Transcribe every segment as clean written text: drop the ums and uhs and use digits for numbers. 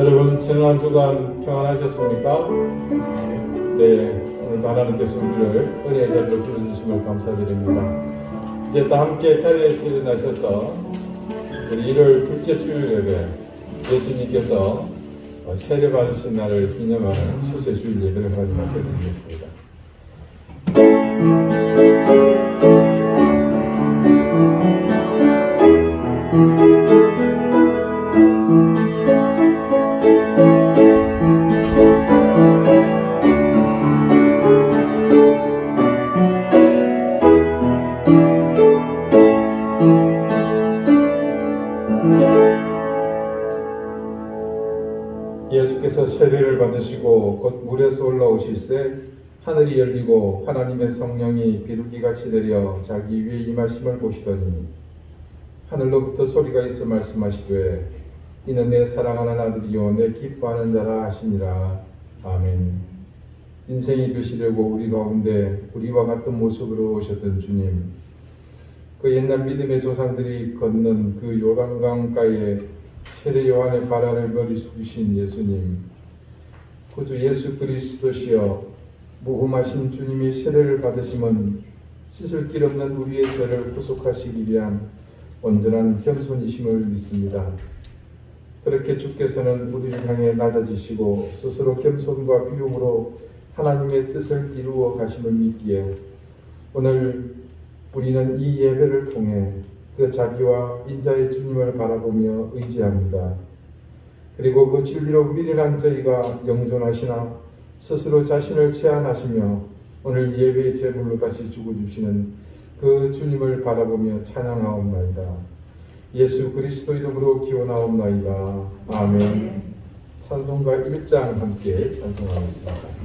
여러분 지난 한 주간 평안하셨습니까? 네, 오늘도 하나님께서 우리를 은혜의 자리로 불러주심을 감사드립니다. 이제 또 함께 자리에 일어나셔서 우리 1월 둘째 주일에 예수님께서 세례 받으신 날을 기념하는 수세 주일 예배를 하도록 드리겠습니다. 예수께서 세례를 받으시고 곧 물에서 올라오실새 하늘이 열리고 하나님의 성령이 비둘기같이 내려 자기 위에 임하심을 보시더니 하늘로부터 소리가 있어 말씀하시되 이는 내 사랑하는 아들이요 내 기뻐하는 자라 하시니라. 아멘. 인생이 되시려고 우리 가운데 우리와 같은 모습으로 오셨던 주님, 그 옛날 믿음의 조상들이 걷는 그 요단강가에 세례 요한의 발 아래 머리 숙이신 예수님, 구주 예수 그리스도시여, 무흠하신 주님이 세례를 받으심은 씻을 길 없는 우리의 죄를 구속하시기 위한 온전한 겸손이심을 믿습니다. 그렇게 주께서는 우리를 향해 낮아지시고 스스로 겸손과 비움으로 하나님의 뜻을 이루어 가심을 믿기에 오늘 우리는 이 예배를 통해 그 자비와 인자의 주님을 바라보며 의지합니다. 그리고 그 진리로 미련한 저희가 영존하시나 스스로 자신을 제한하시며 오늘 예배의 제물로 다시 죽어주시는 그 주님을 바라보며 찬양하옵나이다. 예수 그리스도 이름으로 기원하옵나이다. 아멘. 찬송가 1장 함께 찬송하겠습니다.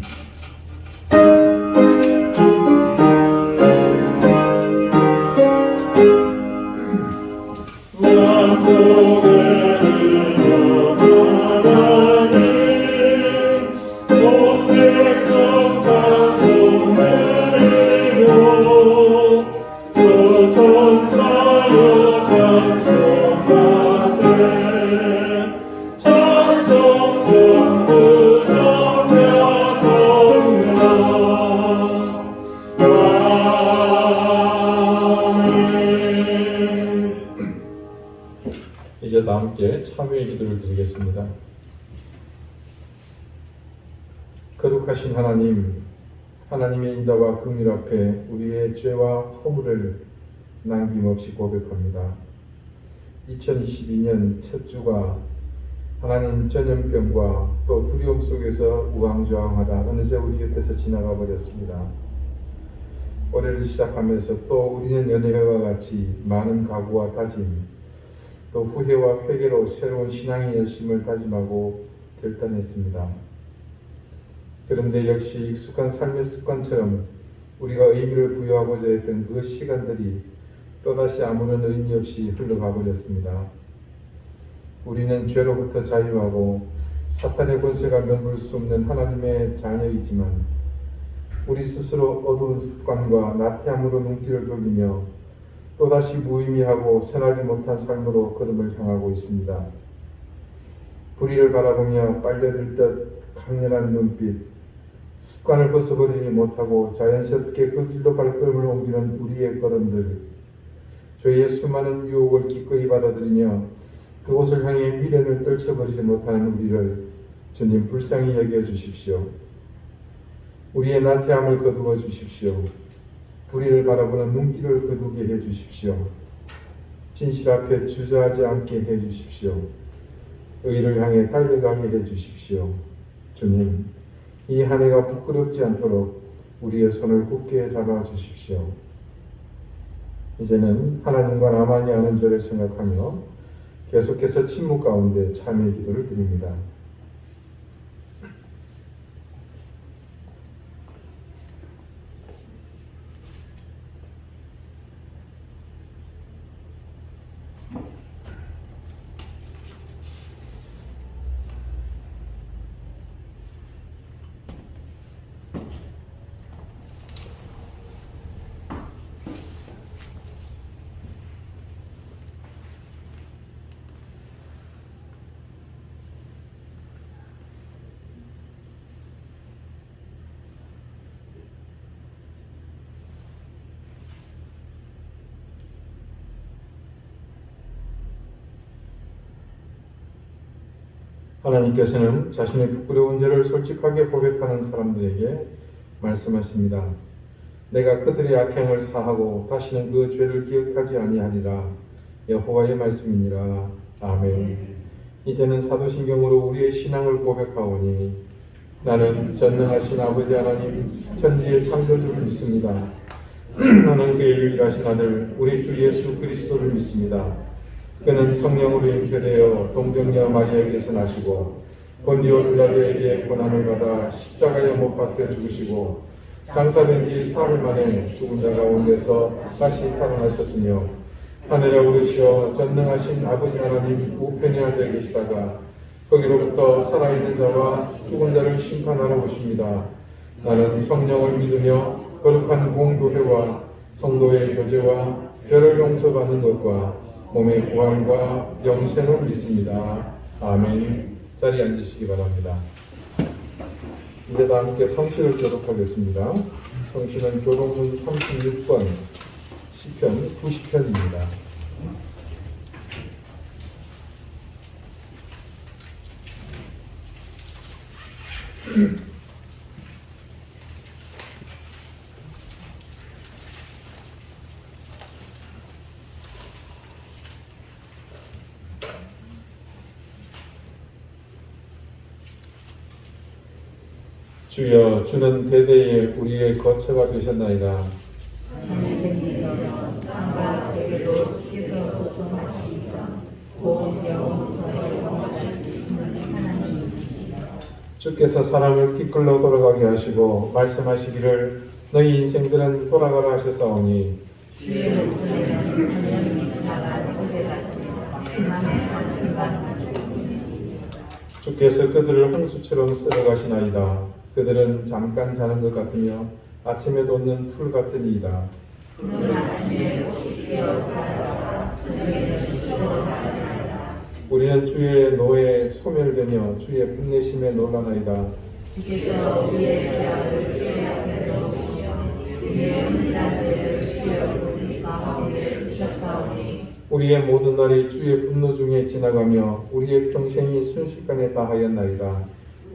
이제 다 함께 참회의 기도를 드리겠습니다. 거룩하신 하나님, 하나님의 인자와 긍휼 앞에 우리의 죄와 허물을 남김없이 고백합니다. 2022년 첫 주가 하나님 전염병과 또 두려움 속에서 우왕좌왕하다 어느새 우리 곁에서 지나가 버렸습니다. 올해를 시작하면서 또 우리는 연회와 같이 많은 각오와 다짐, 또 후회와 회개로 새로운 신앙의 열심을 다짐하고 결단했습니다. 그런데 역시 익숙한 삶의 습관처럼 우리가 의미를 부여하고자 했던 그 시간들이 또다시 아무런 의미 없이 흘러가 버렸습니다. 우리는 죄로부터 자유하고 사탄의 권세가 넘볼 수 없는 하나님의 자녀이지만 우리 스스로 어두운 습관과 나태함으로 눈길을 돌리며 또다시 무의미하고 선하지 못한 삶으로 걸음을 향하고 있습니다. 불의를 바라보며 빨려들 듯 강렬한 눈빛, 습관을 벗어버리지 못하고 자연스럽게 그 길로 발걸음을 옮기는 우리의 걸음들, 죄의 수많은 유혹을 기꺼이 받아들이며 그곳을 향해 미련을 떨쳐버리지 못하는 우리를 주님 불쌍히 여겨주십시오. 우리의 나태함을 거두어 주십시오. 불의를 바라보는 눈길을 거두게 해주십시오. 진실 앞에 주저하지 않게 해주십시오. 의를 향해 달려가게 해주십시오. 주님, 이 한 해가 부끄럽지 않도록 우리의 손을 굳게 잡아주십시오. 이제는 하나님과 나만이 아는 죄를 생각하며 계속해서 침묵 가운데 참회의 기도를 드립니다. 하나님께서는 자신의 부끄러운 죄를 솔직하게 고백하는 사람들에게 말씀하십니다. 내가 그들의 악행을 사하고 다시는 그 죄를 기억하지 아니하리라. 여호와의 말씀이니라. 아멘. 이제는 사도신경으로 우리의 신앙을 고백하오니 나는 전능하신 아버지 하나님 천지의 창조주를 믿습니다. 나는 그의 유일하신 아들 우리 주 예수 그리스도를 믿습니다. 그는 성령으로 잉태되어 동정녀 마리아에게서 나시고 본디오 빌라도에게 고난을 받아 십자가에 못 박혀 죽으시고 장사된 지 사흘 만에 죽은 자 가운데서 다시 살아나셨으며 하늘에 오르시어 전능하신 아버지 하나님 우편에 앉아 계시다가 거기로부터 살아있는 자와 죽은 자를 심판하러 오십니다. 나는 성령을 믿으며 거룩한 공교회와 성도의 교제와 죄를 용서받는 것과 몸의 부활과 영생을 믿습니다. 아멘. 자리에 앉으시기 바랍니다. 이제 다 함께 성취를 교독하겠습니다. 성취는 교독문 36번 시편 90편입니다. 주여, 주는 대대에 우리의 거처가 되셨나이다. 주께서 사람을 티끌로 돌아가게 하시고 말씀하시기를 너희 인생들은 돌아가라 하셨사오니 주께서 그들을 홍수처럼 쓸어가시나이다. 그들은 잠깐 자는 것 같으며 아침에 돋는 풀 같으니이다. 우리는 주의 노에 소멸되며 주의 분내심에 놀라나이다. 주께서 우리의 죄악을 주의 앞에 넣으시며 우리의 은밀한 죄를 주의 얼굴 가운데 두셨사오니 우리의 모든 날이 주의 분노 중에 지나가며 우리의 평생이 순식간에 다하였나이다.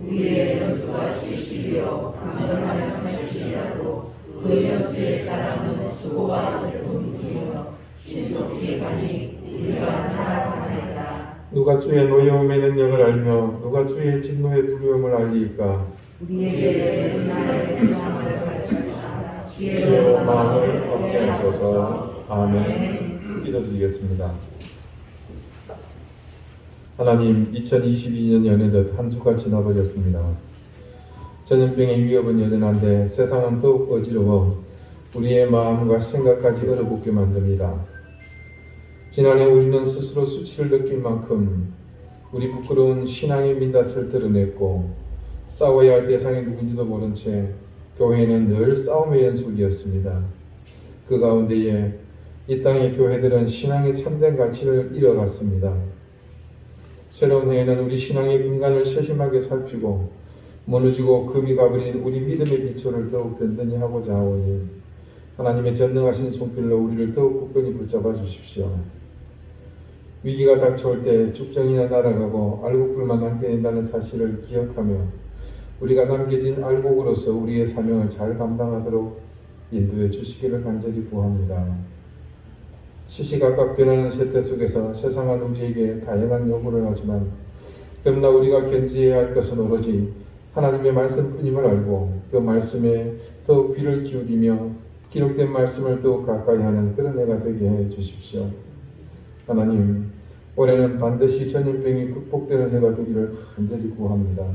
우리의 연수가 70이요 강건하면 80이라도 그 연수의 자랑은 수고와 슬픔이며 신속히 가니 우리가 타락하나이다. 누가 주의 노여움의 능력을 알며 누가 주의 진노의 두려움을 알리이까. 우리에게 은하의 주장을 가르치사 지혜로 마음을 얻게 하소서. 아멘. 기도드리겠습니다. 하나님, 2022년 연애듯 한 주가 지나버렸습니다. 전염병의 위협은 여전한데 세상은 더욱 어지러워 우리의 마음과 생각까지 얼어붙게 만듭니다. 지난해 우리는 스스로 수치를 느낄 만큼 우리 부끄러운 신앙의 민낯을 드러냈고 싸워야 할 대상이 누군지도 모른 채 교회는 늘 싸움의 연속이었습니다. 그 가운데에 이 땅의 교회들은 신앙의 참된 가치를 잃어갔습니다. 새로운 해에는 우리 신앙의 근간을 세심하게 살피고 무너지고 금이 가버린 우리 믿음의 기초를 더욱 든든히 하고자 하오니 하나님의 전능하신 손길로 우리를 더욱 굳건히 붙잡아 주십시오. 위기가 닥쳐올 때 죽정이나 날아가고 알곡불만 남게 된다는 사실을 기억하며 우리가 남겨진 알곡으로서 우리의 사명을 잘 감당하도록 인도해 주시기를 간절히 구합니다. 시시각각 변하는 세태 속에서 세상은 우리에게 다양한 요구를 하지만 그러나 우리가 견지해야 할 것은 오로지 하나님의 말씀뿐임을 알고 그 말씀에 더욱 귀를 기울이며 기록된 말씀을 더욱 가까이 하는 그런 해가 되게 해 주십시오. 하나님, 올해는 반드시 전염병이 극복되는 해가 되기를 간절히 구합니다.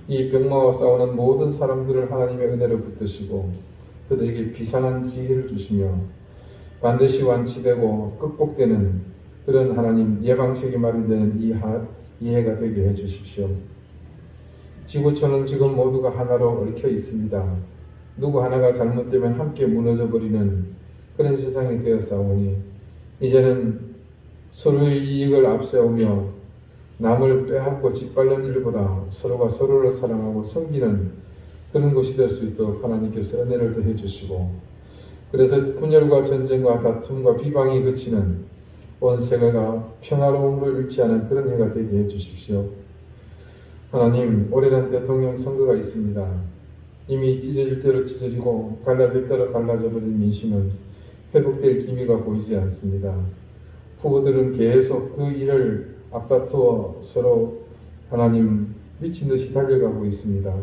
이 병마와 싸우는 모든 사람들을 하나님의 은혜로 붙드시고 그들에게 비상한 지혜를 주시며 반드시 완치되고 극복되는 그런 하나님 예방책이 마련되는 이 해가 되게 해 주십시오. 지구촌은 지금 모두가 하나로 얽혀 있습니다. 누구 하나가 잘못되면 함께 무너져 버리는 그런 세상이 되었사오니 이제는 서로의 이익을 앞세우며 남을 빼앗고 짓밟는 일보다 서로가 서로를 사랑하고 섬기는 그런 곳이 될 수 있도록 하나님께서 은혜를 더해 주시고 그래서 분열과 전쟁과 다툼과 비방이 그치는 온 세계가 평화로움을 잃지 않은 그런 해가 되게 해 주십시오. 하나님, 올해는 대통령 선거가 있습니다. 이미 찢어질 대로 찢어지고 갈라질 대로 갈라져 버린 민심은 회복될 기미가 보이지 않습니다. 후보들은 계속 그 일을 앞다투어 서로 하나님 미친 듯이 달려가고 있습니다.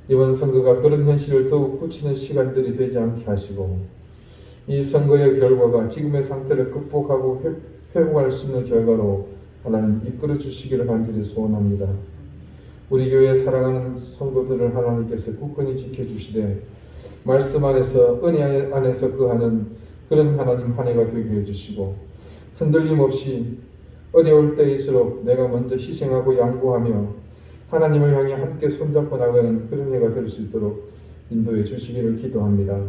이번 선거가 그런 현실을 더욱 굳히는 시간들이 되지 않게 하시고 이 선거의 결과가 지금의 상태를 극복하고 회복할 수 있는 결과로 하나님 이끌어 주시기를 간절히 소원합니다. 우리 교회 사랑하는 성도들을 하나님께서 굳건히 지켜주시되 말씀 안에서 은혜 안에서 거하는 그런 하나님 한 해가 되게 해주시고 흔들림 없이 어려울 때일수록 내가 먼저 희생하고 양보하며 하나님을 향해 함께 손잡고 나가는 그런 해가 될 수 있도록 인도해 주시기를 기도합니다.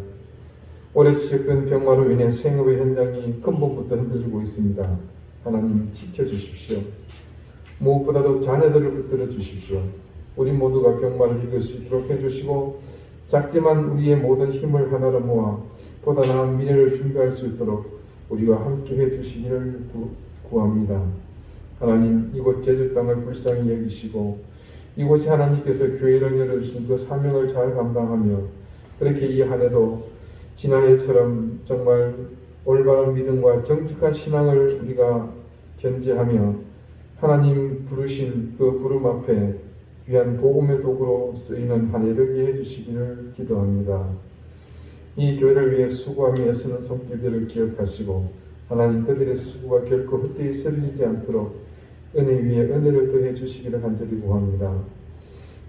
올해 지적된 병마로 인해 생업의 현장이 근본부터 흔들리고 있습니다. 하나님 지켜주십시오. 무엇보다도 자녀들을 붙들어 주십시오. 우리 모두가 병마를 이길 수 있도록 해주시고 작지만 우리의 모든 힘을 하나로 모아 보다 나은 미래를 준비할 수 있도록 우리와 함께 해주시기를 구합니다. 하나님, 이곳 제주 땅을 불쌍히 여기시고 이곳에 하나님께서 교회를 열어주신 그 사명을 잘 감당하며 그렇게 이 한 해도 지난해처럼 정말 올바른 믿음과 정직한 신앙을 우리가 견지하며 하나님 부르신 그 부름 앞에 귀한 복음의 도구로 쓰이는 한 해 되게 해주시기를 기도합니다. 이 교회를 위해 수고하며 애쓰는 손길들을 기억하시고 하나님 그들의 수고가 결코 헛되이 쓰러지지 않도록 은혜 위에 은혜를 더해 주시기를 간절히 구합니다.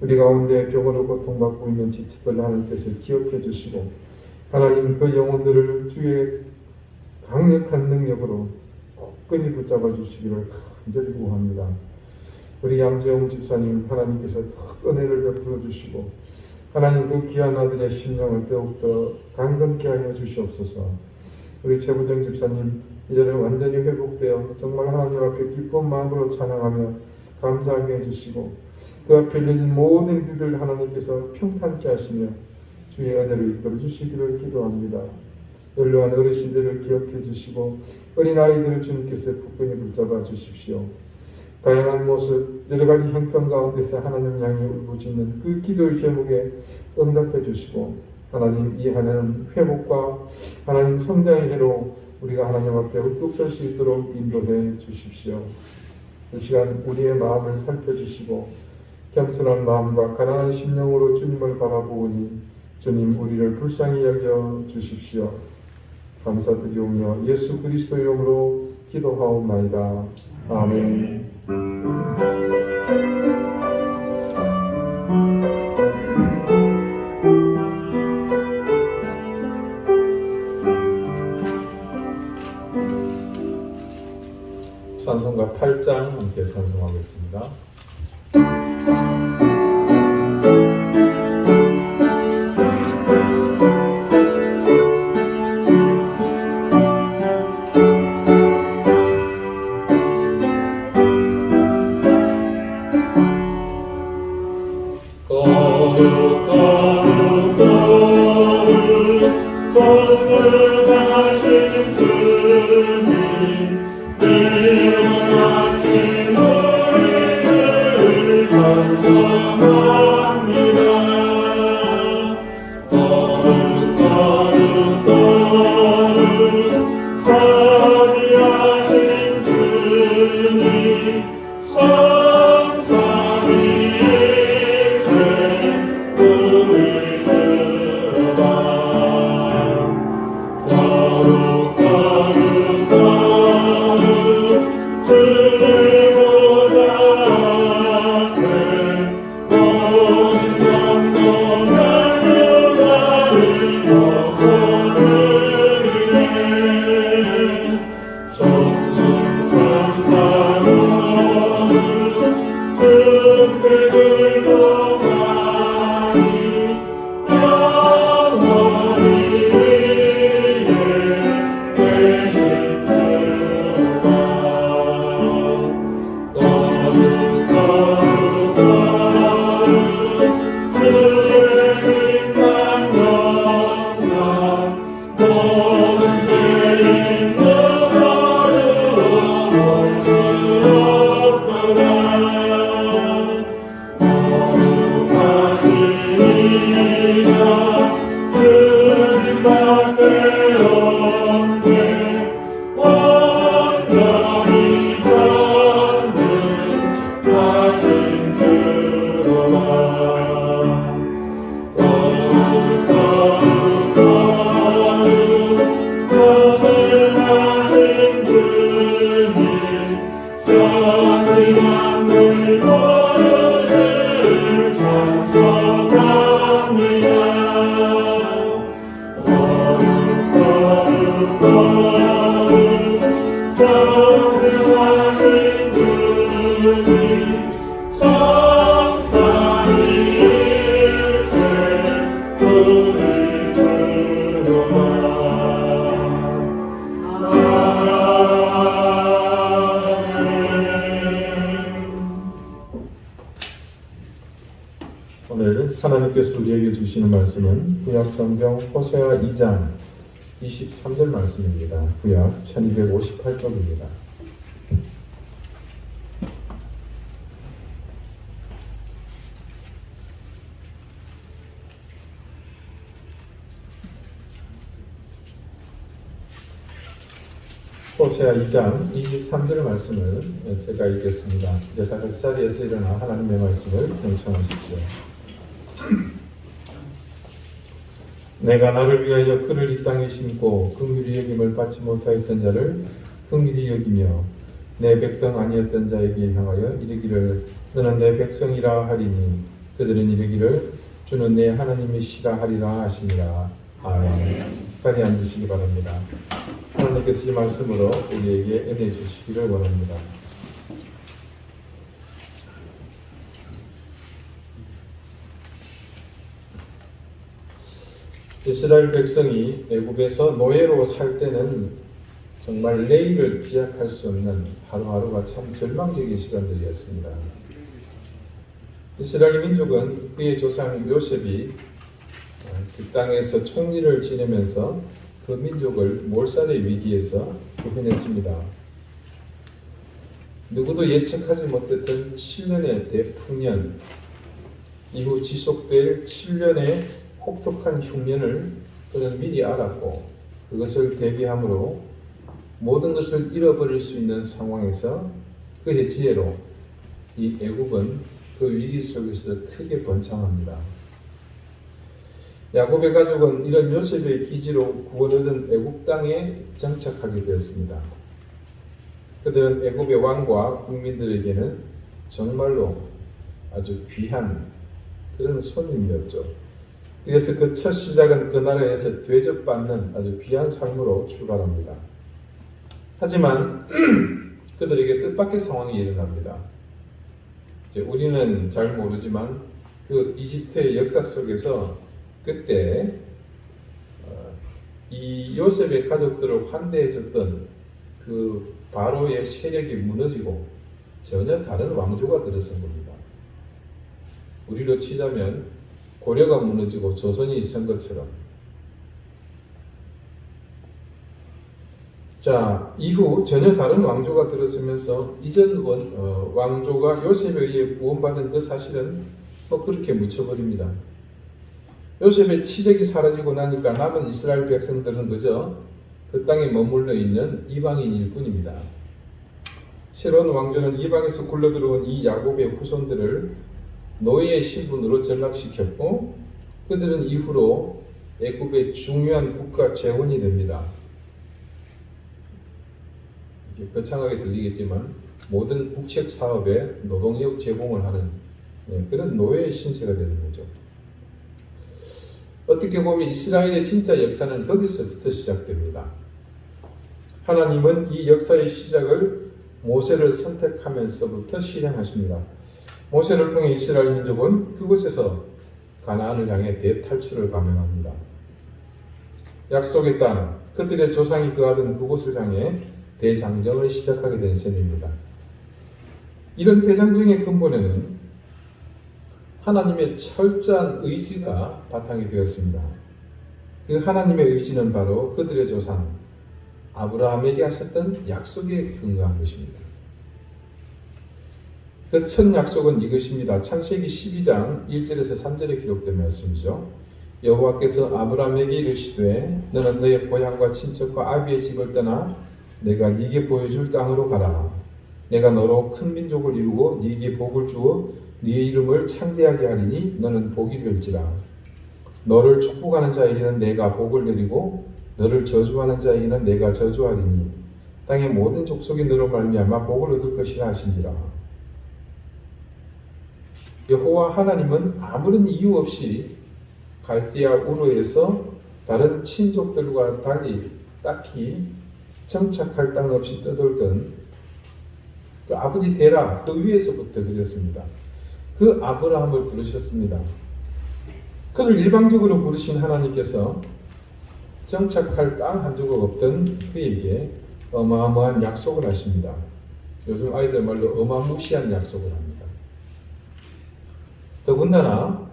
우리 가운데 병으로 고통받고 있는 지체들 하나님께서 기억해 주시고 하나님 그 영혼들을 주의 강력한 능력으로 굳건히 붙잡아 주시기를 간절히 구합니다. 우리 양재홍 집사님 하나님께서 더 은혜를 베풀어 주시고 하나님 그 귀한 아들의 심령을 더욱더 강건케 하여 주시옵소서. 우리 최부정 집사님 이제는 완전히 회복되어 정말 하나님 앞에 기쁜 마음으로 찬양하며 감사하게 해주시고 그 앞에 열린 모든 일들 하나님께서 평탄케 하시며 주의 은혜로 이끌어 주시기를 기도합니다. 연로한 어르신들을 기억해 주시고 어린아이들을 주님께서 굳건히 붙잡아 주십시오. 다양한 모습 여러 가지 형편 가운데서 하나님 향해 울부짖는 그 기도의 제목에 응답해 주시고 하나님 이 한 해는 회복과 하나님 성장의 해로 우리가 하나님 앞에 우뚝 설 수 있도록 인도해 주십시오. 이 시간 우리의 마음을 살펴주시고 겸손한 마음과 가난한 심령으로 주님을 바라보니 주님 우리를 불쌍히 여겨 주십시오. 감사드리오며 예수 그리스도 이름으로 기도하옵나이다. 아멘. 찬송가 8장 함께 찬송하겠습니다. 오늘 하나님께서 우리에게 주시는 말씀은 구약성경 호세아 2장 23절 말씀입니다. 구약 1258쪽입니다. 호세아 2장 23절 말씀을 제가 읽겠습니다. 이제 다 같이 자리에서 일어나 하나님의 말씀을 경청하십시오. 내가 나를 위하여 그를 이 땅에 심고 긍휼히 여김을 받지 못하였던 자를 긍휼히 여기며 내 백성 아니었던 자에게 향하여 이르기를 너는 내 백성이라 하리니 그들은 이르기를 주는 내 하나님이시라 하리라 하시니라. 아멘. 자리에 앉으시기 바랍니다. 하나님께서 이 말씀으로 우리에게 은혜 주시기를 원합니다. 이스라엘 백성이 애굽에서 노예로 살 때는 정말 내일을 기약할 수 없는 하루하루가 참 절망적인 시간들이었습니다. 이스라엘 민족은 그의 조상 요셉이 그 땅에서 총리를 지내면서 그 민족을 몰살의 위기에서 구해냈습니다. 누구도 예측하지 못했던 7년의 대풍년, 이후 지속될 7년의 혹독한 흉년을 그는 미리 알았고 그것을 대비함으로 모든 것을 잃어버릴 수 있는 상황에서 그의 지혜로 이 애굽은 그 위기 속에서 크게 번창합니다. 야곱의 가족은 이런 요셉의 기지로 구원 얻은 애굽 땅에 정착하게 되었습니다. 그들은 애굽의 왕과 국민들에게는 정말로 아주 귀한 그런 손님이었죠. 그래서 그 첫 시작은 그 나라에서 대접받는 아주 귀한 삶으로 출발합니다. 하지만 그들에게 뜻밖의 상황이 일어납니다. 이제 우리는 잘 모르지만 그 이집트의 역사 속에서 그때 이 요셉의 가족들을 환대해줬던 그 바로의 세력이 무너지고 전혀 다른 왕조가 들어선 겁니다. 우리로 치자면 고려가 무너지고 조선이 있은 것처럼. 자, 이후 전혀 다른 왕조가 들어서면서 이전 왕조가 요셉에 의해 구원받은 그 사실은 그렇게 묻혀버립니다. 요셉의 치적이 사라지고 나니까 남은 이스라엘 백성들은 그저 그 땅에 머물러 있는 이방인일 뿐입니다. 새로운 왕조는 이방에서 굴러들어온 이 야곱의 후손들을 노예의 신분으로 전락시켰고 그들은 이후로 애굽의 중요한 국가 재원이 됩니다. 거창하게 들리겠지만 모든 국책 사업에 노동력 제공을 하는 그런 노예의 신세가 되는 거죠. 어떻게 보면 이스라엘의 진짜 역사는 거기서부터 시작됩니다. 하나님은 이 역사의 시작을 모세를 선택하면서부터 실행하십니다. 모세를 통해 이스라엘 민족은 그곳에서 가나안을 향해 대탈출을 감행합니다. 약속의 땅, 그들의 조상이 거하던 그곳을 향해 대장정을 시작하게 된 셈입니다. 이런 대장정의 근본에는 하나님의 철저한 의지가 바탕이 되었습니다. 그 하나님의 의지는 바로 그들의 조상 아브라함에게 하셨던 약속에 근거한 것입니다. 그 첫 약속은 이것입니다. 창세기 12장 1절에서 3절에 기록된 말씀이죠. 여호와께서 아브라함에게 이르시되 너는 너의 고향과 친척과 아비의 집을 떠나 내가 네게 보여줄 땅으로 가라. 내가 너로 큰 민족을 이루고 네게 복을 주어 네 이름을 창대하게 하리니 너는 복이 될지라. 너를 축복하는 자에게는 내가 복을 내리고 너를 저주하는 자에게는 내가 저주하리니 땅의 모든 족속이 너로 말미암아 복을 얻을 것이라 하신지라. 여호와 하나님은 아무런 이유 없이 갈대아 우르에서 다른 친족들과 달리 딱히 정착할 땅 없이 떠돌던 그 아버지 데라 그 위에서부터 그렸습니다. 그 아브라함을 부르셨습니다. 그를 일방적으로 부르신 하나님께서 정착할 땅 한 조각 없던 그에게 어마어마한 약속을 하십니다. 요즘 아이들 말로 어마무시한 약속을 합니다. 더군다나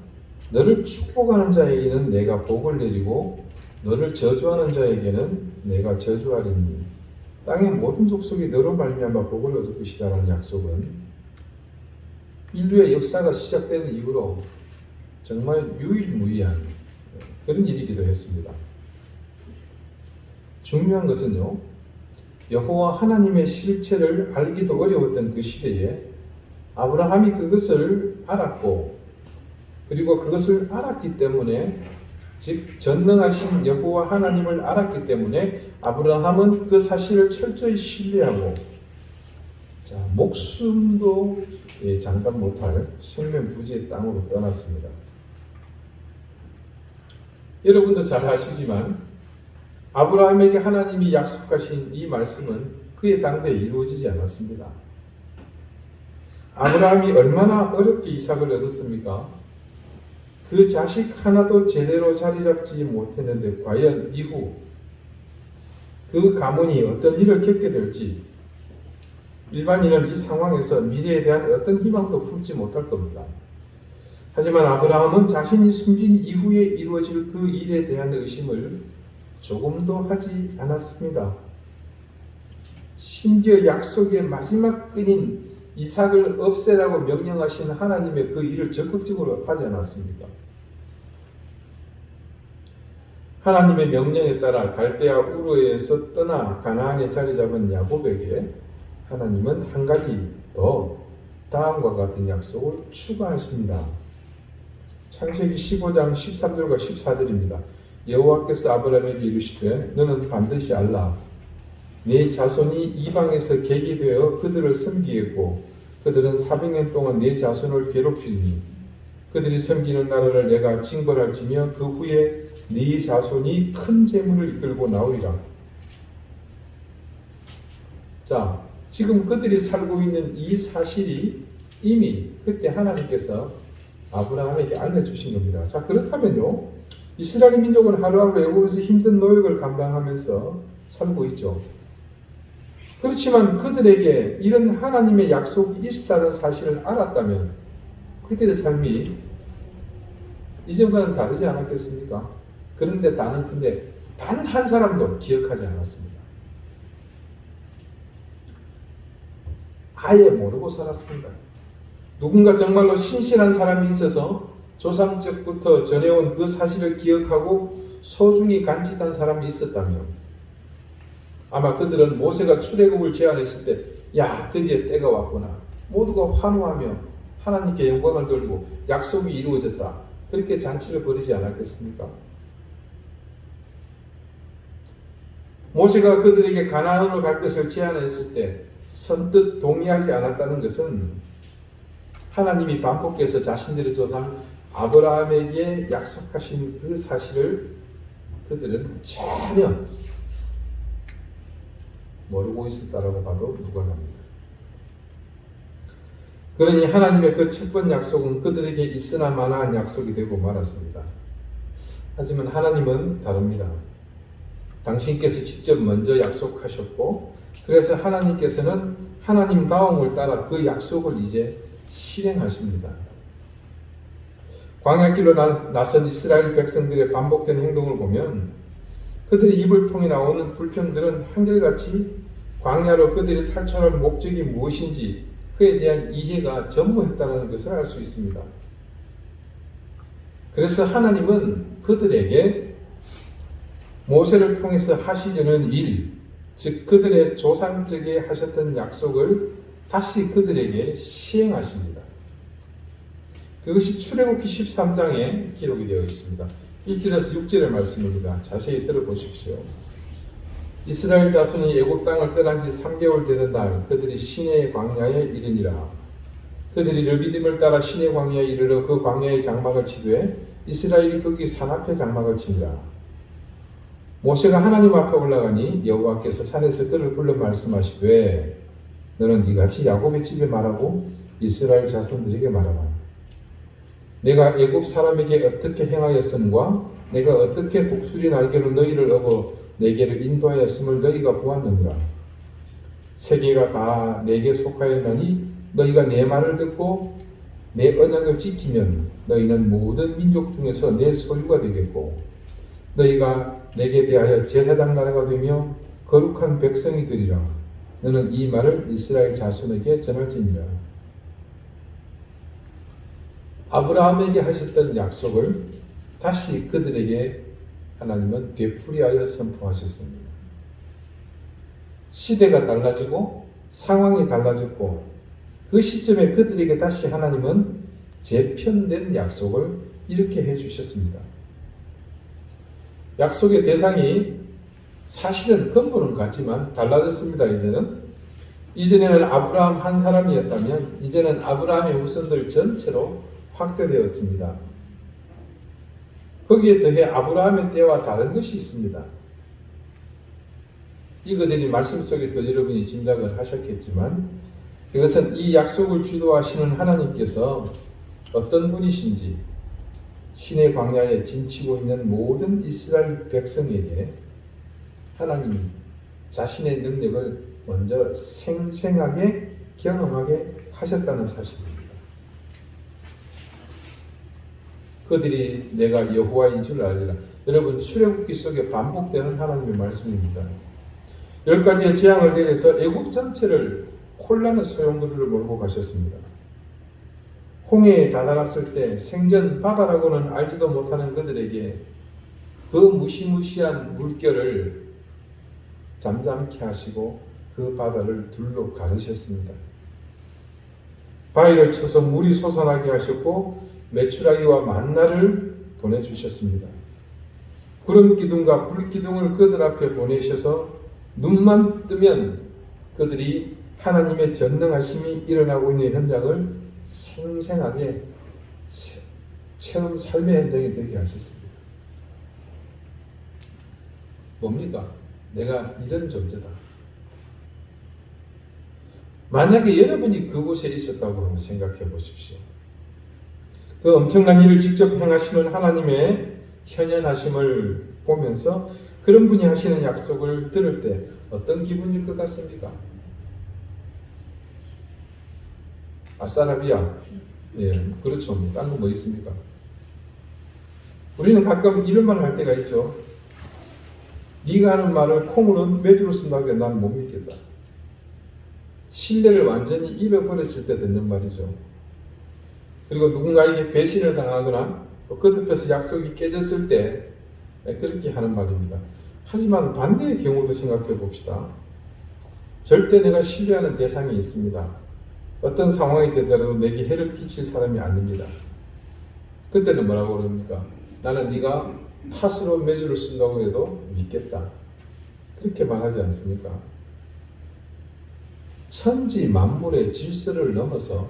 너를 축복하는 자에게는 내가 복을 내리고 너를 저주하는 자에게는 내가 저주하리니 땅의 모든 족속이 너로 말미암아 복을 얻을 것이라는 약속은 인류의 역사가 시작된 이후로 정말 유일무이한 그런 일이기도 했습니다. 중요한 것은요, 여호와 하나님의 실체를 알기도 어려웠던 그 시대에 아브라함이 그것을 알았고, 그리고 그것을 알았기 때문에, 즉 전능하신 여호와 하나님을 알았기 때문에 아브라함은 그 사실을 철저히 신뢰하고, 목숨도 장담 못할 생명부지의 땅으로 떠났습니다. 여러분도 잘 아시지만 아브라함에게 하나님이 약속하신 이 말씀은 그의 당대에 이루어지지 않았습니다. 아브라함이 얼마나 어렵게 이삭을 얻었습니까? 그 자식 하나도 제대로 자리 잡지 못했는데 과연 이후 그 가문이 어떤 일을 겪게 될지 일반인은 이 상황에서 미래에 대한 어떤 희망도 품지 못할 겁니다. 하지만 아브라함은 자신이 숨긴 이후에 이루어질 그 일에 대한 의심을 조금도 하지 않았습니다. 심지어 약속의 마지막 끈인 이삭을 없애라고 명령하신 하나님의 그 일을 적극적으로 하지 않았습니까? 하나님의 명령에 따라 갈대아 우르에서 떠나 가나안에 자리 잡은 야곱에게 하나님은 한 가지 더 다음과 같은 약속을 추가하십니다. 창세기 15장 13절과 14절입니다. 여호와께서 아브라함에게 이르시되 너는 반드시 알라. 네 자손이 이방에서 객이 되어 그들을 섬기겠고 그들은 400년 동안 네 자손을 괴롭히리니 그들이 섬기는 나라를 내가 징벌할지며 그 후에 네 자손이 큰 재물을 이끌고 나오리라. 자, 지금 그들이 살고 있는 이 사실이 이미 그때 하나님께서 아브라함에게 알려주신 겁니다. 자, 그렇다면요, 이스라엘 민족은 하루하루 애굽에서 힘든 노역을 감당하면서 살고 있죠. 그렇지만 그들에게 이런 하나님의 약속이 있었다는 사실을 알았다면 그들의 삶이 이전과는 다르지 않았겠습니까? 그런데 나는 단 한 사람도 기억하지 않았습니다. 아예 모르고 살았습니다. 누군가 정말로 신실한 사람이 있어서 조상적부터 전해온 그 사실을 기억하고 소중히 간직한 사람이 있었다면 아마 그들은 모세가 출애굽을 제안했을 때 야, 드디어 때가 왔구나. 모두가 환호하며 하나님께 영광을 돌리고 약속이 이루어졌다. 그렇게 잔치를 벌이지 않았겠습니까? 모세가 그들에게 가나안으로 갈 것을 제안했을 때 선뜻 동의하지 않았다는 것은 하나님이 반복해서 자신들의 조상 아브라함에게 약속하신 그 사실을 그들은 전혀 모르고 있었다라고 봐도 무관합니다. 그러니 하나님의 그 첫 번 약속은 그들에게 있으나 마나한 약속이 되고 말았습니다. 하지만 하나님은 다릅니다. 당신께서 직접 먼저 약속하셨고 그래서 하나님께서는 하나님다움을 따라 그 약속을 이제 실행하십니다. 광야길로 나선 이스라엘 백성들의 반복된 행동을 보면 그들의 입을 통해 나오는 불평들은 한결같이 광야로 그들이 탈출할 목적이 무엇인지 그에 대한 이해가 전무했다는 것을 알 수 있습니다. 그래서 하나님은 그들에게 모세를 통해서 하시려는 일, 즉 그들의 조상적에 하셨던 약속을 다시 그들에게 시행하십니다. 그것이 출애굽기 13장에 기록이 되어 있습니다. 1절에서 6절의 말씀입니다. 자세히 들어보십시오. 이스라엘 자손이 애굽 땅을 떠난 지 3개월 되던 날 그들이 시내 광야에 이르니라. 그들이 르비딤을 따라 시내 광야에 이르러 그 광야의 장막을 치되 이스라엘이 거기 산 앞에 장막을 치니라. 모세가 하나님 앞에 올라가니 여호와께서 산에서 그를 불러 말씀하시되 너는 이같이 야곱의 집에 말하고 이스라엘 자손들에게 말하라. 내가 애굽 사람에게 어떻게 행하였음과 내가 어떻게 독수리 날개로 너희를 업어 내게로 인도하였음을 너희가 보았느니라. 세계가 다 내게 속하였나니 너희가 내 말을 듣고 내 언약을 지키면 너희는 모든 민족 중에서 내 소유가 되겠고 너희가 내게 대하여 제사장 나라가 되며 거룩한 백성이 되리라. 너는 이 말을 이스라엘 자손에게 전할지니라. 아브라함에게 하셨던 약속을 다시 그들에게 하나님은 되풀이하여 선포하셨습니다. 시대가 달라지고 상황이 달라졌고 그 시점에 그들에게 다시 하나님은 재편된 약속을 이렇게 해주셨습니다. 약속의 대상이 사실은 근본은 같지만 달라졌습니다. 이전에는 아브라함 한 사람이었다면 이제는 아브라함의 후손들 전체로 확대되었습니다. 거기에 더해 아브라함의 때와 다른 것이 있습니다. 이것들이 말씀 속에서 여러분이 짐작을 하셨겠지만 이것은 이 약속을 주도하시는 하나님께서 어떤 분이신지 신의 광야에 진치고 있는 모든 이스라엘 백성에게 하나님이 자신의 능력을 먼저 생생하게 경험하게 하셨다는 사실입니다. 그들이 내가 여호와인 줄 알리라. 여러분 출애굽기 속에 반복되는 하나님의 말씀입니다. 10가지의 재앙을 내려서 애굽 전체를 혼란의 소용돌이로 몰고 가셨습니다. 홍해에 다다랐을 때 생전 바다라고는 알지도 못하는 그들에게 그 무시무시한 물결을 잠잠케 하시고 그 바다를 둘로 가르셨습니다. 바위를 쳐서 물이 솟아나게 하셨고 메추라기와 만나를 보내주셨습니다. 구름 기둥과 불 기둥을 그들 앞에 보내셔서 눈만 뜨면 그들이 하나님의 전능하심이 일어나고 있는 현장을 생생하게 체험 삶의 현장이 되게 하셨습니다. 뭡니까? 내가 이런 존재다. 만약에 여러분이 그곳에 있었다고 한번 생각해 보십시오. 그 엄청난 일을 직접 행하시는 하나님의 현현하심을 보면서 그런 분이 하시는 약속을 들을 때 어떤 기분일 것 같습니까? 아싸라비아. 예, 그렇죠. 딴 거 뭐 있습니까? 우리는 가끔 이런 말을 할 때가 있죠. 네가 하는 말을 콩으로 매주로 쓴다고 해도 나는 못 믿겠다. 신뢰를 완전히 잃어버렸을 때 듣는 말이죠. 그리고 누군가에게 배신을 당하거나 또 끝앞에서 약속이 깨졌을 때 그렇게 하는 말입니다. 하지만 반대의 경우도 생각해 봅시다. 절대 내가 신뢰하는 대상이 있습니다. 어떤 상황이 되더라도 내게 해를 끼칠 사람이 아닙니다. 그때는 뭐라고 그럽니까? 나는 네가 팥으로 매주를 쓴다고 해도 믿겠다. 그렇게 말하지 않습니까? 천지 만물의 질서를 넘어서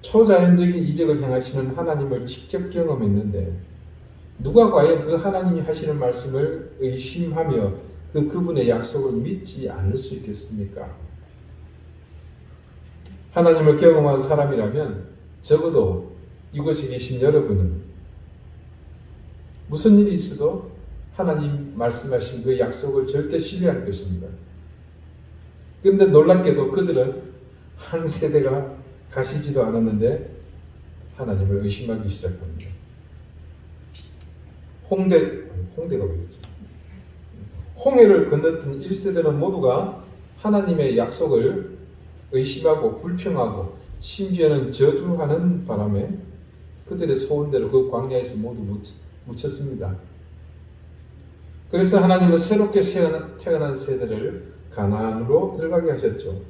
초자연적인 이적을 행하시는 하나님을 직접 경험했는데 누가 과연 그 하나님이 하시는 말씀을 의심하며 그분의 약속을 믿지 않을 수 있겠습니까? 하나님을 경험한 사람이라면 적어도 이곳에 계신 여러분은 무슨 일이 있어도 하나님 말씀하신 그 약속을 절대 신뢰할 것입니다. 그런데 놀랍게도 그들은 한 세대가 가시지도 않았는데 하나님을 의심하기 시작합니다. 홍대가 왜였죠? 홍해를 건넜던 1세대는 모두가 하나님의 약속을 의심하고 불평하고 심지어는 저주하는 바람에 그들의 소원대로 그 광야에서 모두 묻혔습니다. 그래서 하나님은 새롭게 태어난 세대를 가나안으로 들어가게 하셨죠.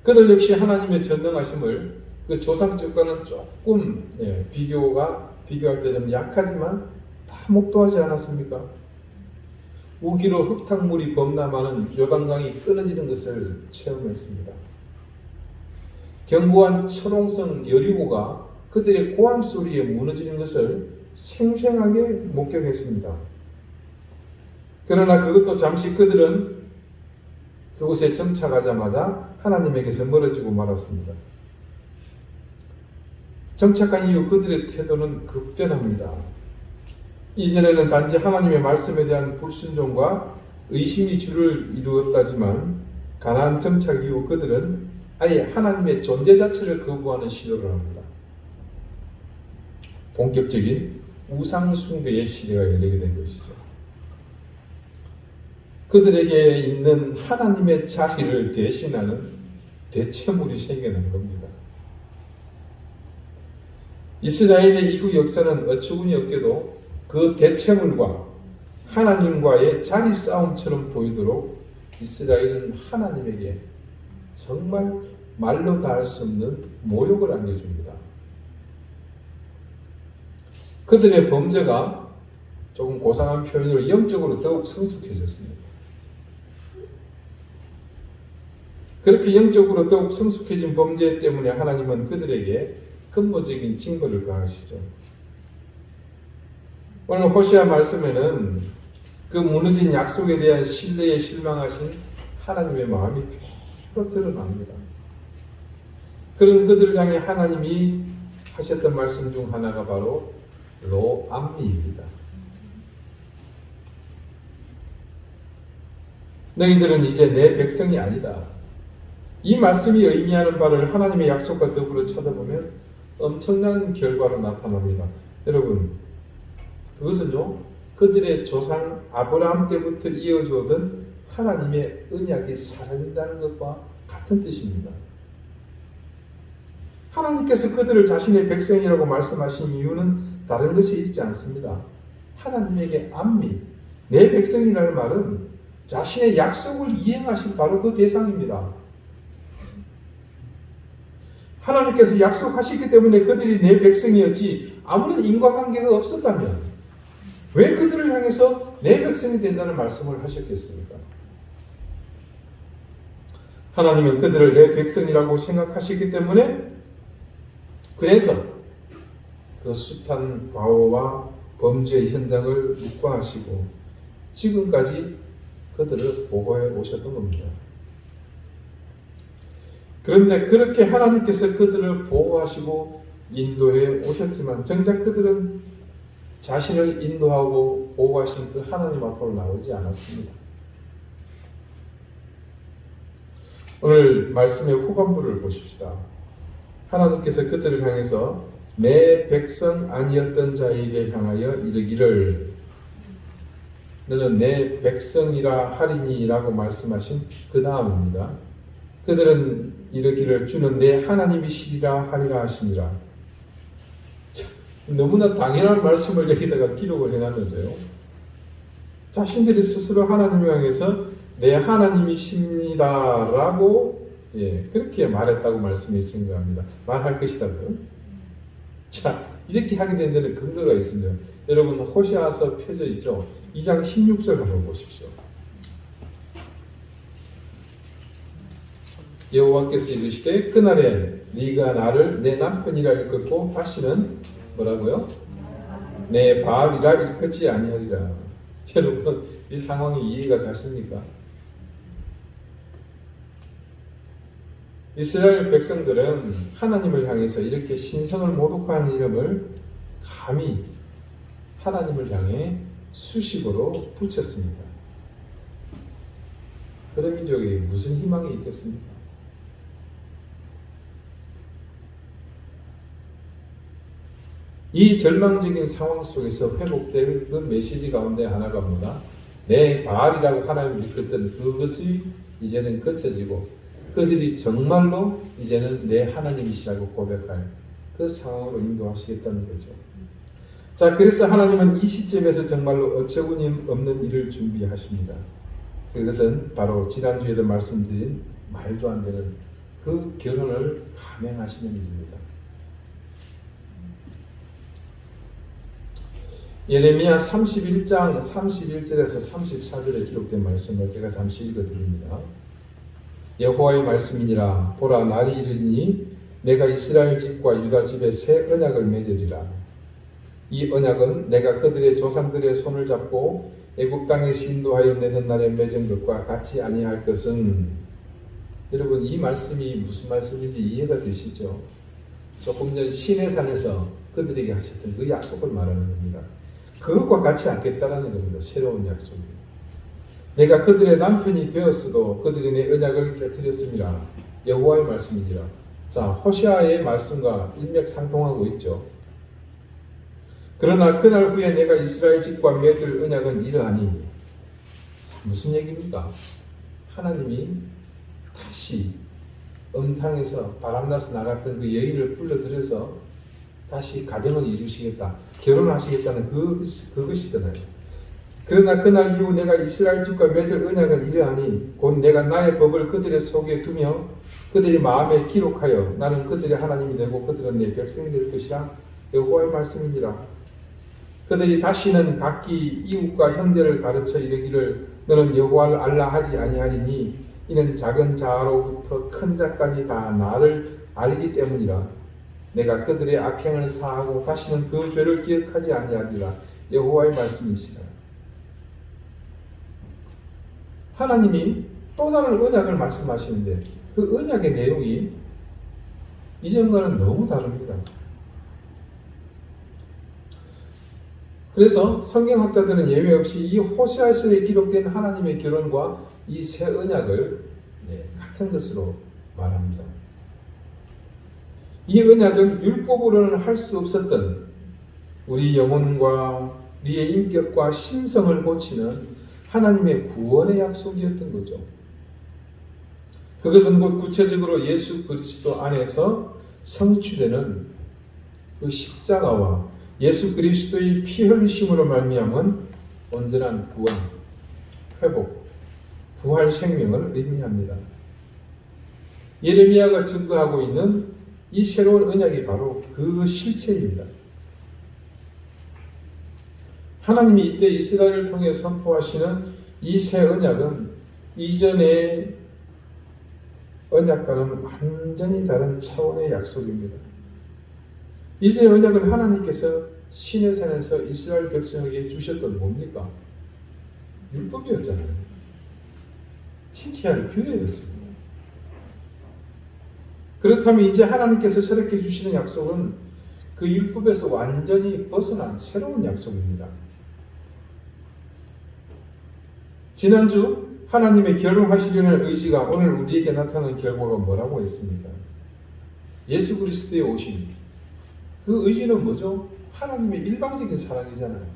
그들 역시 하나님의 전능하심을 그 조상적과는 조금 비교할 때 좀 약하지만 다 목도하지 않았습니까? 우기로 흙탕물이 범람하는 요단강이 끊어지는 것을 체험했습니다. 견고한 철옹성 여리고가 그들의 고함 소리에 무너지는 것을 생생하게 목격했습니다. 그러나 그것도 잠시 그들은 그곳에 정착하자마자 하나님에게서 멀어지고 말았습니다. 정착한 이후 그들의 태도는 급변합니다. 이전에는 단지 하나님의 말씀에 대한 불순종과 의심이 주를 이루었다지만 가나안 정착 이후 그들은 아예 하나님의 존재 자체를 거부하는 시도를 합니다. 본격적인 우상 숭배의 시대가 열리게 된 것이죠. 그들에게 있는 하나님의 자리를 대신하는 대체물이 생겨난 겁니다. 이스라엘의 이후 역사는 어처구니 없게도 그 대체물과 하나님과의 자리 싸움처럼 보이도록 이스라엘은 하나님에게 정말 말로 다 할 수 없는 모욕을 안겨줍니다. 그들의 범죄가 조금 고상한 표현으로 영적으로 더욱 성숙해졌습니다. 그렇게 영적으로 더욱 성숙해진 범죄 때문에 하나님은 그들에게 근본적인 징벌을 가하시죠. 오늘 호시아 말씀에는 그 무너진 약속에 대한 신뢰에 실망하신 하나님의 마음이 그대로 드러납니다. 그런 그들을 향해 하나님이 하셨던 말씀 중 하나가 바로 로암미입니다. 너희들은 이제 내 백성이 아니다. 이 말씀이 의미하는 바를 하나님의 약속과 더불어 찾아보면 엄청난 결과로 나타납니다. 여러분, 그것은요, 그들의 조상 아브라함 때부터 이어져 오던 하나님의 언약이 사라진다는 것과 같은 뜻입니다. 하나님께서 그들을 자신의 백성이라고 말씀하신 이유는 다른 것이 있지 않습니다. 하나님에게 암미, 내 백성이라는 말은 자신의 약속을 이행하신 바로 그 대상입니다. 하나님께서 약속하시기 때문에 그들이 내 백성이었지 아무런 인과관계가 없었다면 왜 그들을 향해서 내 백성이 된다는 말씀을 하셨겠습니까? 하나님은 그들을 내 백성이라고 생각하시기 때문에 그래서 그 숱한 과오와 범죄 현장을 묵과하시고 지금까지 그들을 보호해 오셨던 겁니다. 그런데 그렇게 하나님께서 그들을 보호하시고 인도해 오셨지만 정작 그들은 자신을 인도하고 보호하신 그 하나님 앞으로 나오지 않았습니다. 오늘 말씀의 후반부를 보십시다. 하나님께서 그들을 향해서 내 백성 아니었던 자에게 향하여 이르기를 너는 내 백성이라 하리니라고 말씀하신 그 다음입니다. 그들은 이르기를 주는 내 하나님이시리라 하리라 하시니라. 너무나 당연한 말씀을 여기다가 기록을 해놨는데요. 자신들이 스스로 하나님을 향해서 내 하나님이십니다라고 그렇게 말했다고 말씀이 증거합니다. 말할 것이다고요. 자, 이렇게 하게 된 데는 근거가 있습니다. 여러분 호시아서 펴져 있죠. 2장 16절 한번 보십시오. 여호와께서 이르시되 그날에 네가 나를 내 남편이라 일컫고 다시는 뭐라고요? 내 바알이라 일컫지 아니하리라. 여러분 이 상황이 이해가 가십니까? 이스라엘 백성들은 하나님을 향해서 이렇게 신성을 모독하는 이름을 감히 하나님을 향해 수식어로 붙였습니다. 그런 민족이 무슨 희망이 있겠습니까? 이 절망적인 상황 속에서 회복될 그 메시지 가운데 하나가 뭐다? 내 바알이라고 하나님이 일컫던 그것이 이제는 거쳐지고 그들이 정말로 이제는 내 하나님이시라고 고백할 그 상황으로 인도하시겠다는 거죠. 자, 그래서 하나님은 이 시점에서 정말로 어처구니 없는 일을 준비하십니다. 그것은 바로 지난주에도 말씀드린 말도 안 되는 그 결혼을 감행하시는 일입니다. 예레미야 31장 31절에서 34절에 기록된 말씀을 제가 잠시 읽어드립니다. 여호와의 말씀이니라. 보라, 날이 이르니 내가 이스라엘 집과 유다 집에 새 언약을 맺으리라. 이 언약은 내가 그들의 조상들의 손을 잡고 애굽 땅에서 인도하여 내던 날에 맺은 것과 같이 아니할 것은, 여러분 이 말씀이 무슨 말씀인지 이해가 되시죠? 조금 전 시내산에서 그들에게 하셨던 그 약속을 말하는 겁니다. 그것과 같이 않겠다라는 겁니다. 새로운 약속입니다. 내가 그들의 남편이 되었어도 그들이 내 언약을 깨뜨렸습니다. 여호와의 말씀이니라. 자, 호시아의 말씀과 일맥상통하고 있죠. 그러나 그날 후에 내가 이스라엘 집과 맺을 언약은 이러하니, 무슨 얘기입니까? 하나님이 다시 음탕에서 바람나서 나갔던 그 여인을 불러들여서 다시 가정을 이루시겠다, 결혼하시겠다는 그것이잖아요. 그러나 그날 이후 내가 이스라엘 집과 맺을 언약은 이러하니 곧 내가 나의 법을 그들의 속에 두며 그들이 마음에 기록하여 나는 그들의 하나님이 되고 그들은 내 백성이 될 것이라. 여호와의 말씀이니라. 그들이 다시는 각기 이웃과 형제를 가르쳐 이르기를 너는 여호와를 알라 하지 아니하리니 이는 작은 자로부터 큰 자까지 다 나를 알기 때문이라. 내가 그들의 악행을 사하고 다시는 그 죄를 기억하지 아니하리라. 여호와의 말씀이시라. 하나님이 또 다른 언약을 말씀하시는데 그 언약의 내용이 이전과는 너무 다릅니다. 그래서 성경학자들은 예외 없이 이 호세아서에 기록된 하나님의 결론과 이 새 언약을 같은 것으로 말합니다. 이 언약은 율법으로는 할 수 없었던 우리 영혼과 우리의 인격과 심성을 고치는 하나님의 구원의 약속이었던 거죠. 그것은 곧 구체적으로 예수 그리스도 안에서 성취되는 그 십자가와 예수 그리스도의 피 흘리심으로 말미암은 온전한 구원, 회복, 부활 생명을 의미합니다. 예레미야가 증거하고 있는 이 새로운 언약이 바로 그 실체입니다. 하나님이 이때 이스라엘을 통해 선포하시는 이 새 언약은 이전의 언약과는 완전히 다른 차원의 약속입니다. 이제 언약은 하나님께서 시내 산에서 이스라엘 백성에게 주셨던 뭡니까? 율법이었잖아요. 지켜야 할 규례였습니다. 그렇다면 이제 하나님께서 저렇게 주시는 약속은 그 율법에서 완전히 벗어난 새로운 약속입니다. 지난주 하나님의 결혼하시려는 의지가 오늘 우리에게 나타나는 결과가 뭐라고 했습니까? 예수 그리스도의 오심. 그 의지는 뭐죠? 하나님의 일방적인 사랑이잖아요.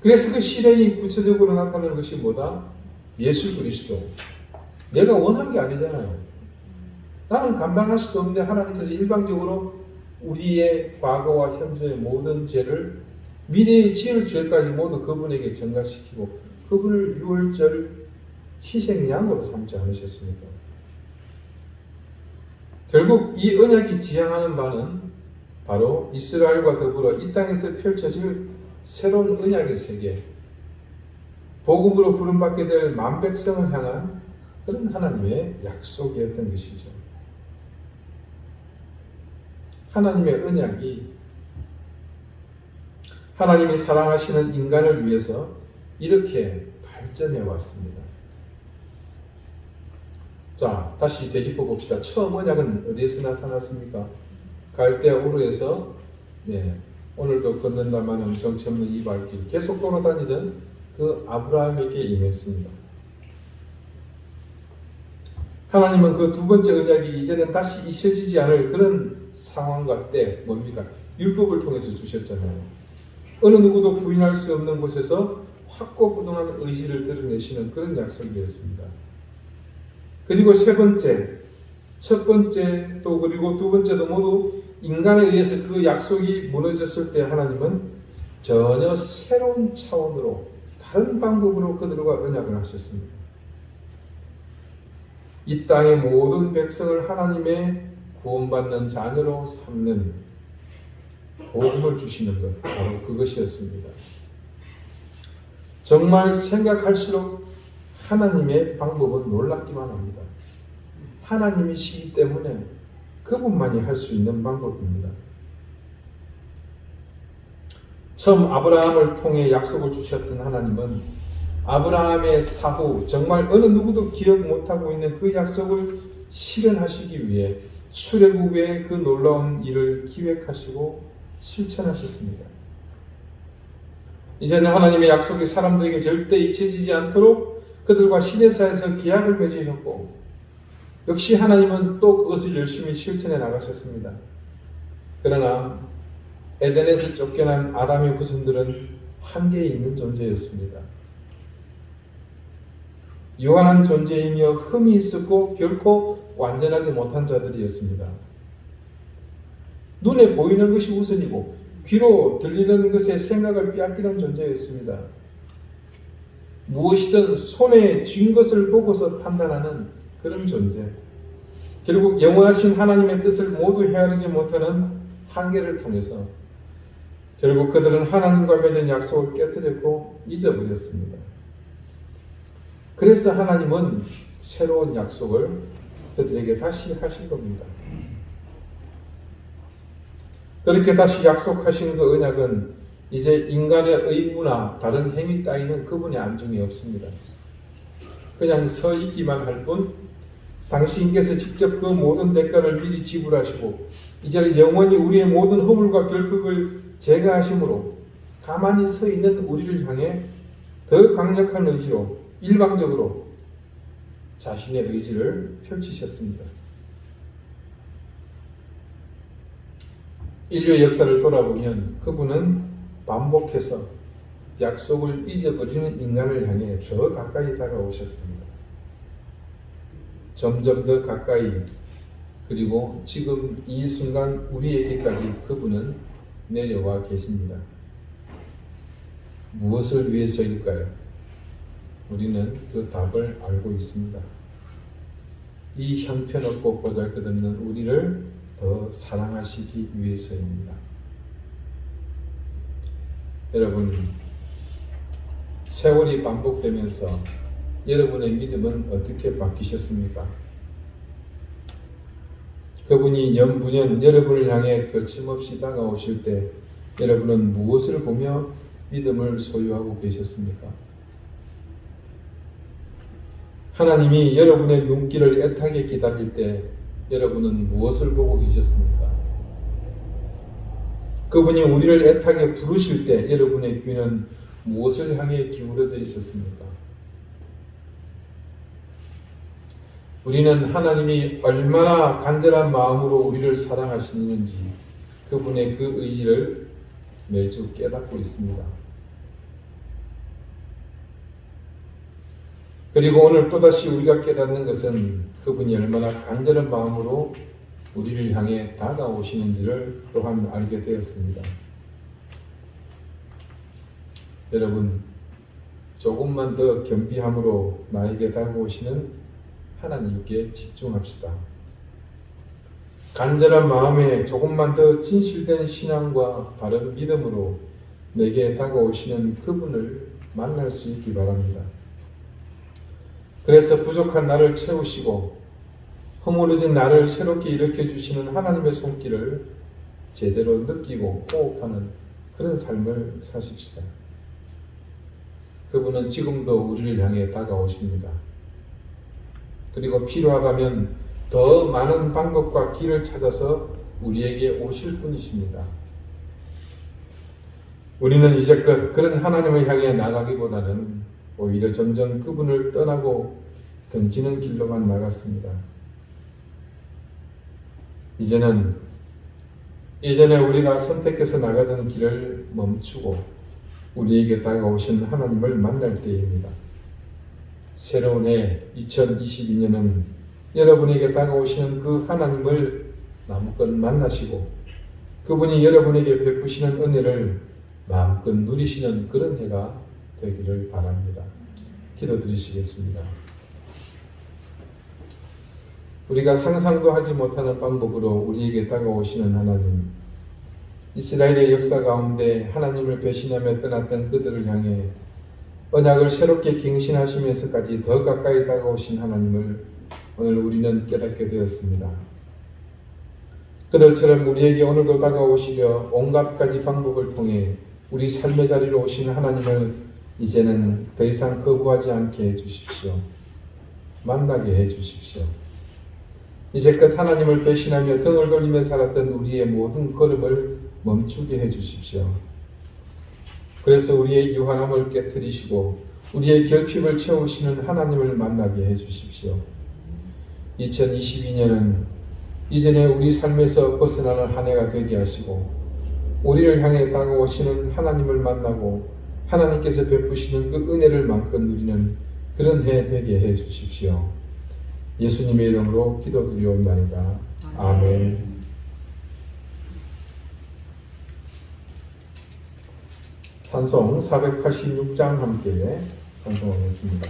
그래서 그 실행이 구체적으로 나타나는 것이 뭐다? 예수 그리스도. 내가 원한 게 아니잖아요. 나는 감당할 수도 없는데 하나님께서 일방적으로 우리의 과거와 현재의 모든 죄를 미래에 지을 죄까지 모두 그분에게 전가시키고 그분을 유월절 희생양으로 삼지 않으셨습니까? 결국 이 언약이 지향하는 바는 바로 이스라엘과 더불어 이 땅에서 펼쳐질 새로운 언약의 세계, 복음으로 부름받게 될 만백성을 향한 그런 하나님의 약속이었던 것이죠. 하나님의 언약이 하나님이 사랑하시는 인간을 위해서 이렇게 발전해 왔습니다. 자, 다시 되짚어 봅시다. 처음 언약은 어디에서 나타났습니까? 갈대아 우르에서 오늘도 걷는다마는 정치 없는 이 발길 계속 돌아다니던 그 아브라함에게 임했습니다. 하나님은 그 두 번째 언약이 이제는 다시 잊혀지지 않을 그런 상황과 때 뭡니까? 율법을 통해서 주셨잖아요. 어느 누구도 부인할 수 없는 곳에서 확고부동한 의지를 드러내시는 그런 약속이었습니다. 그리고 세 번째, 첫 번째 또 그리고 두 번째도 모두 인간에 의해서 그 약속이 무너졌을 때 하나님은 전혀 새로운 차원으로 다른 방법으로 그들과 언약을 하셨습니다. 이 땅의 모든 백성을 하나님의 구원받는 자녀로 삼는 복음을 주시는 것, 바로 그것이었습니다. 정말 생각할수록 하나님의 방법은 놀랍기만 합니다. 하나님이시기 때문에 그분만이 할 수 있는 방법입니다. 처음 아브라함을 통해 약속을 주셨던 하나님은 아브라함의 사후, 정말 어느 누구도 기억 못하고 있는 그 약속을 실현하시기 위해 출애굽의 그 놀라운 일을 기획하시고 실천하셨습니다. 이제는 하나님의 약속이 사람들에게 절대 잊혀지지 않도록 그들과 시내사에서 계약을 맺으셨고 역시 하나님은 또 그것을 열심히 실천해 나가셨습니다. 그러나 에덴에서 쫓겨난 아담의 후손들은 한계에 있는 존재였습니다. 유한한 존재이며 흠이 있었고 결코 완전하지 못한 자들이었습니다. 눈에 보이는 것이 우선이고 귀로 들리는 것에 생각을 빼앗기는 존재였습니다. 무엇이든 손에 쥔 것을 보고서 판단하는 그런 존재. 결국 영원하신 하나님의 뜻을 모두 헤아리지 못하는 한계를 통해서 결국 그들은 하나님과 맺은 약속을 깨뜨렸고 잊어버렸습니다. 그래서 하나님은 새로운 약속을 그들에게 다시 하신 겁니다. 그렇게 다시 약속하신 그 언약은 이제 인간의 의무나 다른 행위 따위는 그분의 안중에 없습니다. 그냥 서 있기만 할 뿐 당신께서 직접 그 모든 대가를 미리 지불하시고 이제는 영원히 우리의 모든 허물과 결핍을 제거하심으로 가만히 서 있는 우리를 향해 더 강력한 의지로 일방적으로 자신의 의지를 펼치셨습니다. 인류의 역사를 돌아보면 그분은 반복해서 약속을 잊어버리는 인간을 향해 더 가까이 다가오셨습니다. 점점 더 가까이, 그리고 지금 이 순간 우리에게까지 그분은 내려와 계십니다. 무엇을 위해서일까요? 우리는 그 답을 알고 있습니다. 이 형편없고 보잘것없는 우리를 더 사랑하시기 위해서입니다. 여러분, 세월이 반복되면서 여러분의 믿음은 어떻게 바뀌셨습니까? 그분이 년부년 여러분을 향해 거침없이 다가오실 때 여러분은 무엇을 보며 믿음을 소유하고 계셨습니까? 하나님이 여러분의 눈길을 애타게 기다릴 때 여러분은 무엇을 보고 계셨습니까? 그분이 우리를 애타게 부르실 때 여러분의 귀는 무엇을 향해 기울어져 있었습니까? 우리는 하나님이 얼마나 간절한 마음으로 우리를 사랑하시는지 그분의 그 의지를 매주 깨닫고 있습니다. 그리고 오늘 또다시 우리가 깨닫는 것은 그분이 얼마나 간절한 마음으로 우리를 향해 다가오시는지를 또한 알게 되었습니다. 여러분, 조금만 더 겸비함으로 나에게 다가오시는 하나님께 집중합시다. 간절한 마음에 조금만 더 진실된 신앙과 바른 믿음으로 내게 다가오시는 그분을 만날 수 있기 바랍니다. 그래서 부족한 나를 채우시고 허물어진 나를 새롭게 일으켜 주시는 하나님의 손길을 제대로 느끼고 호흡하는 그런 삶을 사십시다. 그분은 지금도 우리를 향해 다가오십니다. 그리고 필요하다면 더 많은 방법과 길을 찾아서 우리에게 오실 분이십니다. 우리는 이제껏 그런 하나님을 향해 나가기보다는 오히려 점점 그분을 떠나고 던지는 길로만 나갔습니다. 이제는 예전에 우리가 선택해서 나가던 길을 멈추고 우리에게 다가오신 하나님을 만날 때입니다. 새로운 해 2022년은 여러분에게 다가오시는 그 하나님을 마음껏 만나시고 그분이 여러분에게 베푸시는 은혜를 마음껏 누리시는 그런 해가 되기를 바랍니다. 기도드리시겠습니다. 우리가 상상도 하지 못하는 방법으로 우리에게 다가오시는 하나님, 이스라엘의 역사 가운데 하나님을 배신하며 떠났던 그들을 향해 언약을 새롭게 갱신하시면서까지 더 가까이 다가오신 하나님을 오늘 우리는 깨닫게 되었습니다. 그들처럼 우리에게 오늘도 다가오시려 온갖 가지 방법을 통해 우리 삶의 자리로 오신 하나님을 이제는 더 이상 거부하지 않게 해주십시오. 만나게 해주십시오. 이제껏 하나님을 배신하며 등을 돌리며 살았던 우리의 모든 걸음을 멈추게 해주십시오. 그래서 우리의 유한함을 깨뜨리시고 우리의 결핍을 채우시는 하나님을 만나게 해주십시오. 2022년은 이전에 우리 삶에서 벗어나는 한 해가 되게 하시고 우리를 향해 다가오시는 하나님을 만나고 하나님께서 베푸시는 그 은혜를 마음껏 누리는 그런 해 되게 해 주십시오. 예수님의 이름으로 기도드리옵나이다. 아멘. 찬송 486장 함께 찬송하겠습니다.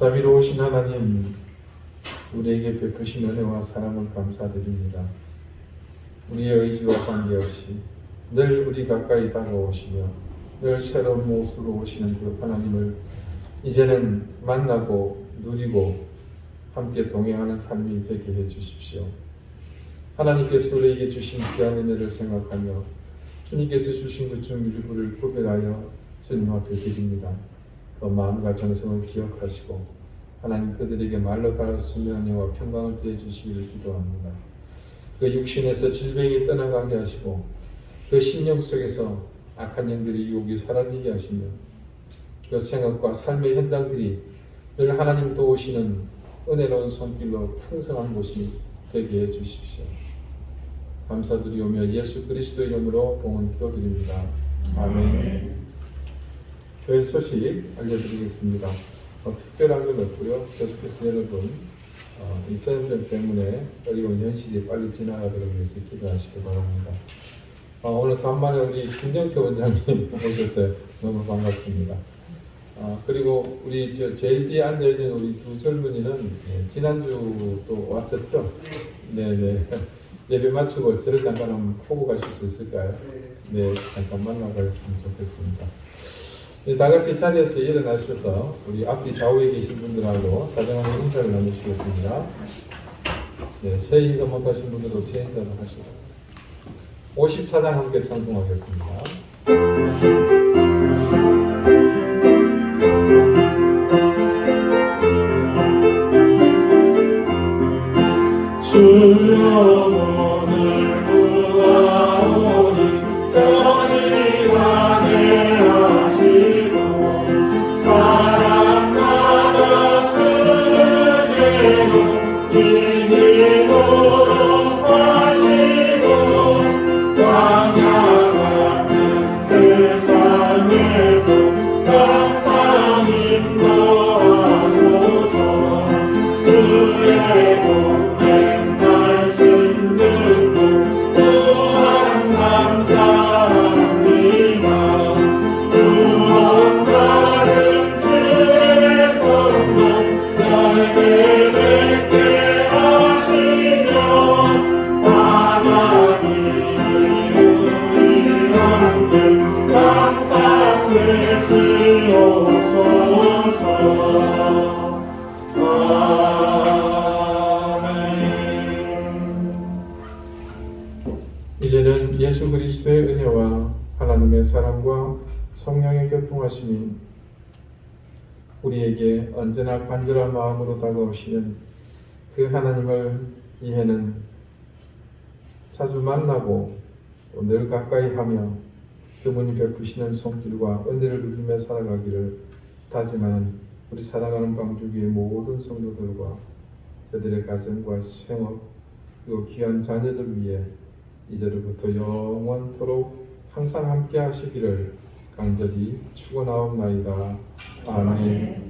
자비로우신 하나님, 우리에게 베푸신 은혜와 사랑을 감사드립니다. 우리의 의지와 관계없이 늘 우리 가까이 다가오시며 늘 새로운 모습으로 오시는 그 하나님을 이제는 만나고 누리고 함께 동행하는 삶이 되게 해주십시오. 하나님께서 우리에게 주신 귀한 은혜를 생각하며 주님께서 주신 것 중 일부를 구별하여 주님 앞에 드립니다. 그 마음과 정성을 기억하시고 하나님 그들에게 말로 닿을 수 있는 은혜와 평강을 더해 주시기를 기도합니다. 그 육신에서 질병이 떠나가게 하시고 그 심령 속에서 악한 영들의 유혹이 사라지게 하시며 그 생각과 삶의 현장들이 늘 하나님 도우시는 은혜로운 손길로 풍성한 곳이 되게 해 주십시오. 감사드리오며 예수 그리스도 이름으로 봉헌 기도드립니다. 아멘. 교회 소식 알려드리겠습니다. 특별한 건 없고요. 계속해서 여러분 이 전염병 때문에 어려운 현실이 빨리 지나가도록 위해서 기도하시기 바랍니다. 오늘 간만에 우리 김정태 원장님 오셨어요. 너무 반갑습니다. 그리고 우리 제일 뒤에 앉아있는 우리 두 젊은이는 지난주 또 왔었죠? 네네. 예배 마치고 저를 잠깐 한번 보고 가실 수 있을까요? 네, 잠깐 만나가셨으면 좋겠습니다. 네, 다 같이 자리에서 일어나셔서 우리 앞뒤 좌우에 계신 분들하고 다정하게 인사를 나누시겠습니다. 네, 새 인사 못 하신 분들도 새 인사를 하시고 54장 함께 찬송하겠습니다. 주여 오늘 구하오니 편히 가게 하시고 사랑마다 주님께로 이기도록 하시고 광야 같은 세상에서 항상 인도하소서. 주의 복된 말씀 듣고 또한 감사합니다. 구원받은 주의 성도 넓게 뵙게 하시며 하나님이 우리 함께 항상 되시옵소서. 이제는 예수 그리스도의 은혜와 하나님의 사랑과 성령의 교통하심이 우리에게 언제나 간절한 마음으로 다가오시는 그 하나님을 이해는 자주 만나고 늘 가까이 하며 그분이 베푸시는 손길과 은혜를 누리며 살아가기를 다짐하는 우리 사랑하는 방주교의 모든 성도들과 저들의 가정과 생업 그리고 귀한 자녀들 위해 이제로부터 영원토록 항상 함께 하시기를 간절히 축원하옵나이다. 아멘.